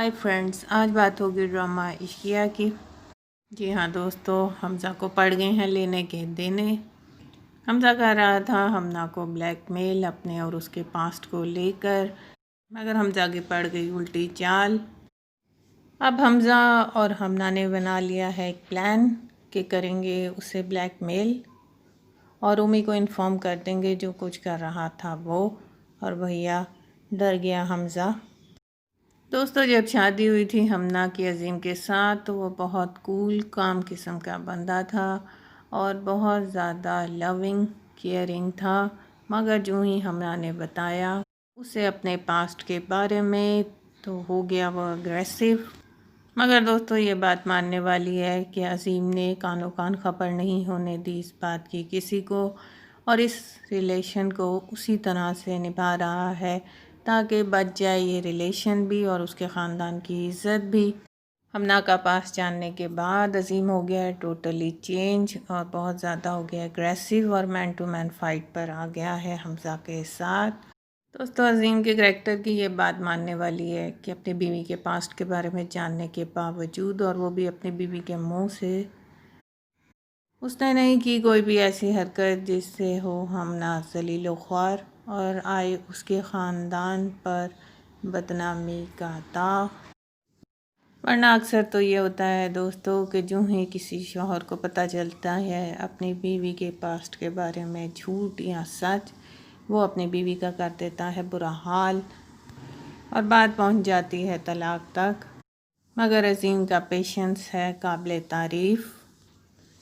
Hi friends, आज बात होगी ड्रामा इश्किया की। जी हाँ दोस्तों, हमज़ा को पड़ गए हैं लेने के देने। हमज़ा कह रहा था हमना को ब्लैकमेल अपने और उसके पास्ट को लेकर, मगर हमज़ा की पड़ गई उल्टी चाल। अब हमज़ा और हमना ने बना लिया है एक प्लान कि करेंगे उसे ब्लैकमेल और उमी को इन्फॉर्म कर देंगे जो कुछ कर रहा था वो। और भैया डर गया हमज़ा। दोस्तों, जब शादी हुई थी हमना की अज़ीम के साथ तो वो बहुत कूल काम किस्म का बंदा था और बहुत ज़्यादा लविंग केयरिंग था। मगर जो ही हमना ने बताया उसे अपने पास्ट के बारे में तो हो गया वो अग्रेसिव। मगर दोस्तों, ये बात मानने वाली है कि अज़ीम ने कानो कान खबर नहीं होने दी इस बात की किसी को, और इस रिलेशन को उसी तरह से निभा रहा है ताकि बच जाए ये रिलेशन भी और उसके ख़ानदान की इज़्ज़त भी। हमना का पास जानने के बाद अज़ीम हो गया है टोटली चेंज और बहुत ज़्यादा हो गया एग्रेसिव और मैन टू मैन फाइट पर आ गया है हमज़ा के साथ। दोस्तों, अज़ीम के करैक्टर की ये बात मानने वाली है कि अपनी बीवी के पास्ट के बारे में जानने के बावजूद, और वो भी अपनी बीवी के मुंह से, उसने नहीं की कोई भी ऐसी हरकत जिससे हो हमना ज़लील ख्वार और आए उसके ख़ानदान पर बदनामी का दाग। वरना अक्सर तो ये होता है दोस्तों कि जो ही किसी शौहर को पता चलता है अपनी बीवी के पास्ट के बारे में झूठ या सच, वो अपनी बीवी का कर देता है बुरा हाल और बात पहुंच जाती है तलाक तक। मगर अज़ीम का पेशेंस है काबिल तारीफ़।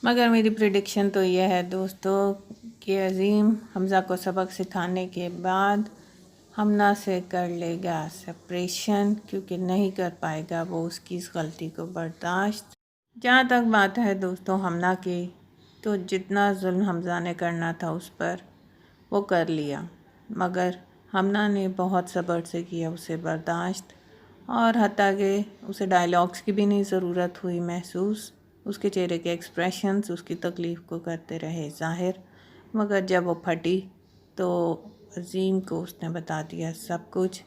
मगर मेरी प्रेडिक्शन तो यह है दोस्तों कि अज़ीम हमज़ा को सबक सिखाने के बाद हमना से कर लेगा सेपरेशन, क्योंकि नहीं कर पाएगा वो उसकी इस गलती को बर्दाश्त। जहाँ तक बात है दोस्तों हमना की, तो जितना जुल्म हमज़ा ने करना था उस पर वो कर लिया, मगर हमना ने बहुत सब्र से किया उसे बर्दाश्त, और हत्ता कि उसे डायलॉग्स की भी नहीं ज़रूरत हुई महसूस। उसके चेहरे के एक्सप्रेशंस उसकी तकलीफ़ को करते रहे ज़ाहिर। मगर जब वो फटी तो अज़ीम को उसने बता दिया सब कुछ।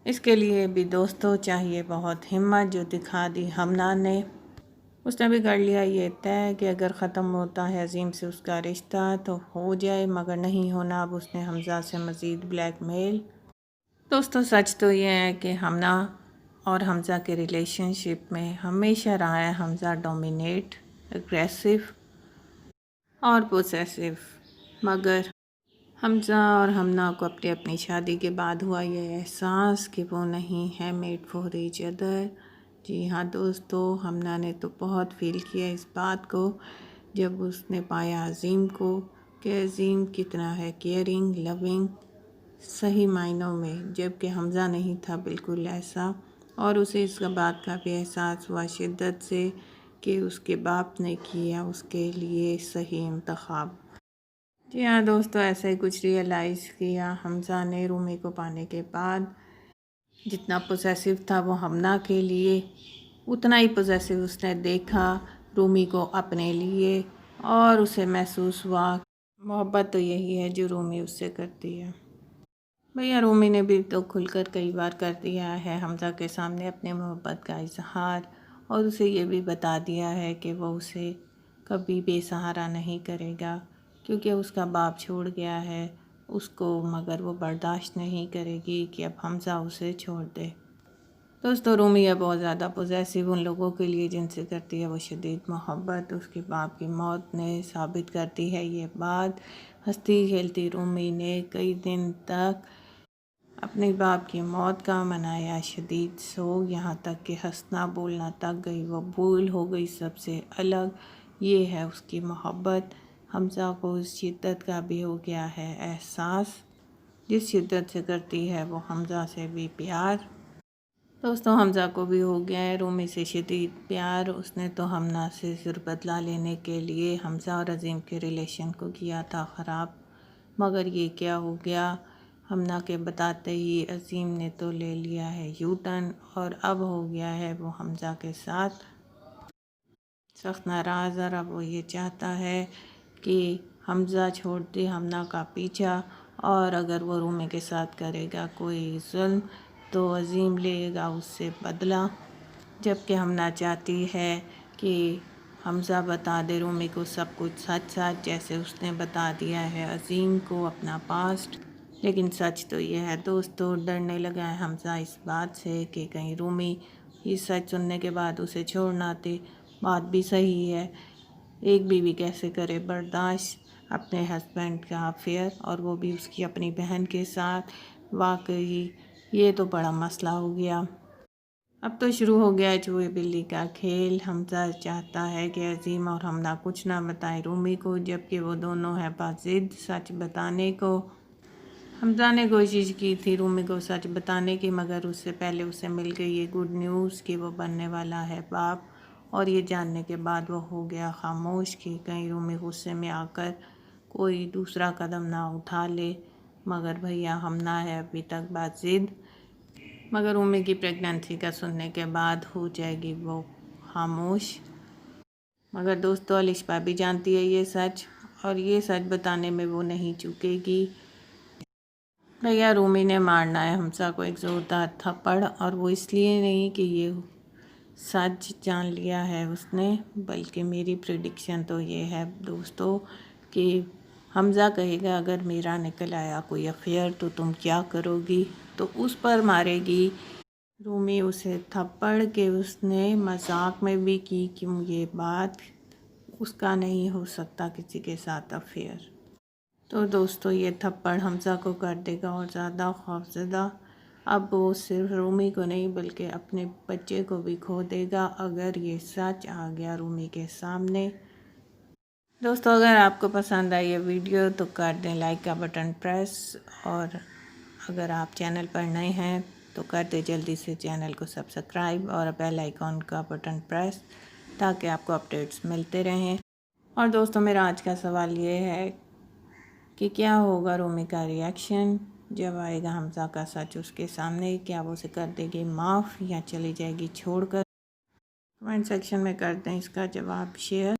इसके लिए भी दोस्तों चाहिए बहुत हिम्मत जो दिखा दी हमना ने। उसने भी कर लिया ये तय कि अगर ख़त्म होता है अज़ीम से उसका रिश्ता तो हो जाए, मगर नहीं होना अब उसने हमज़ा से मज़ीद ब्लैकमेल। दोस्तों, सच तो ये है कि हमना और हमज़ा के रिलेशनशिप में हमेशा रहा है हमज़ा डोमिनेट, एग्रेसिव और पोसेसिव। मगर हमज़ा और हमना को अपनी अपनी शादी के बाद हुआ ये एहसास कि वो नहीं है मेड फॉर ईच अदर। जी हाँ दोस्तों, हमना ने तो बहुत फील किया इस बात को जब उसने पाया अज़ीम को कि अज़ीम कितना है केयरिंग, लविंग सही मायनों में, जबकि हमज़ा नहीं था बिल्कुल ऐसा। और उसे इस बात का भी एहसास हुआ शिद्दत से कि उसके बाप ने किया उसके लिए सही इंतखाब। जी हाँ दोस्तों, ऐसा ही कुछ रियलाइज़ किया हमज़ा ने रूमी को पाने के बाद। जितना पोसेसिव था वो हमना के लिए, उतना ही पोसेसिव उसने देखा रूमी को अपने लिए, और उसे महसूस हुआ मोहब्बत तो यही है जो रूमी उससे करती है। भैया रूमी ने भी तो खुलकर कई बार कर दिया है हमज़ा के सामने अपने मोहब्बत का इजहार, और उसे ये भी बता दिया है कि वो उसे कभी बेसहारा नहीं करेगा क्योंकि उसका बाप छोड़ गया है उसको, मगर वो बर्दाश्त नहीं करेगी कि अब हमज़ा उसे छोड़ दे। दोस्तों, रूमी है बहुत ज़्यादा पोजेसिव उन लोगों के लिए जिनसे करती है वो शदीद मोहब्बत। उसके बाप की मौत ने साबित करती है ये बात। हंसती खेलती रूमी ने कई दिन तक अपने बाप की मौत का मनाया शदीद सोग, यहाँ तक कि हंसना बोलना तक गई वो भूल हो गई सबसे अलग। ये है उसकी मोहब्बत। हमज़ा को उस शिद्दत का भी हो गया है एहसास जिस शिद्दत से करती है वो हमज़ा से भी प्यार। दोस्तों, हमज़ा को भी हो गया है रूमी से शदीद प्यार। उसने तो हमना से सिर बदला लेने के लिए हमज़ा और अज़ीम के रिलेशन को किया था ख़राब, मगर ये क्या हो गया, हमना के बताते ही अज़ीम ने तो ले लिया है यू टर्न और अब हो गया है वो हमज़ा के साथ सख्त नाराज़। और अब वो ये चाहता है कि हमज़ा छोड़ दे हमना का पीछा, और अगर वो रूमी के साथ करेगा कोई जुल्म तो अजीम लेगा उससे बदला, जबकि हमना चाहती है कि हमज़ा बता दे रूमी को सब कुछ सच सच, जैसे उसने बता दिया है अजीम को अपना पास्ट। लेकिन सच तो ये है दोस्तों, डरने लगा है हमज़ा इस बात से कि कहीं रूमी ये सच सुनने के बाद उसे छोड़ ना दे। बात भी सही है, एक बीवी कैसे करे बर्दाश्त अपने हस्बैंड का अफेयर, और वो भी उसकी अपनी बहन के साथ। वाकई ये तो बड़ा मसला हो गया। अब तो शुरू हो गया है चूहे बिल्ली का खेल। हमज़ा चाहता है कि अजीम और हमना कुछ ना बताएं रूमी को, जबकि वो दोनों हैं बाज़िद सच बताने को। हमज़ा ने कोशिश की थी रूमी को सच बताने की, मगर उससे पहले उसे मिल गई ये गुड न्यूज़ कि वो बनने वाला है बाप। और ये जानने के बाद वो हो गया खामोश कि कहीं रूमी गुस्से में आकर कोई दूसरा कदम ना उठा ले। मगर भैया हमना है अभी तक बाज़िद, मगर रूमी की प्रेगनेंसी का सुनने के बाद हो जाएगी वो खामोश। मगर दोस्तों अलिशा भी जानती है ये सच, और ये सच बताने में वो नहीं चूकेगी। भैया रूमी ने मारना है हमज़ा को एक ज़ोरदार थप्पड़, और वो इसलिए नहीं कि ये सच जान लिया है उसने, बल्कि मेरी प्रेडिक्शन तो ये है दोस्तों कि हमज़ा कहेगा अगर मेरा निकल आया कोई अफेयर तो तुम क्या करोगी, तो उस पर मारेगी रूमी उसे थप्पड़ के उसने मजाक में भी की कि ये बात उसका नहीं हो सकता किसी के साथ अफेयर। तो दोस्तों ये थप्पड़ हमज़ा को कर देगा और ज़्यादा खौफज़दा। अब वो सिर्फ रूमी को नहीं बल्कि अपने बच्चे को भी खो देगा अगर ये सच आ गया रूमी के सामने। दोस्तों अगर आपको पसंद आई ये वीडियो तो कर दें लाइक का बटन प्रेस, और अगर आप चैनल पर नए हैं तो कर दें जल्दी से चैनल को सब्सक्राइब और बेल आइकॉन का बटन प्रेस, ताकि आपको अपडेट्स मिलते रहें। और दोस्तों मेरा आज का सवाल ये है कि क्या होगा रूमी का रिएक्शन जब आएगा हमज़ा का सच उसके सामने। क्या वो उसे कर देगी माफ़ या चली जाएगी छोड़कर? कमेंट सेक्शन में कर दें इसका जवाब शेयर।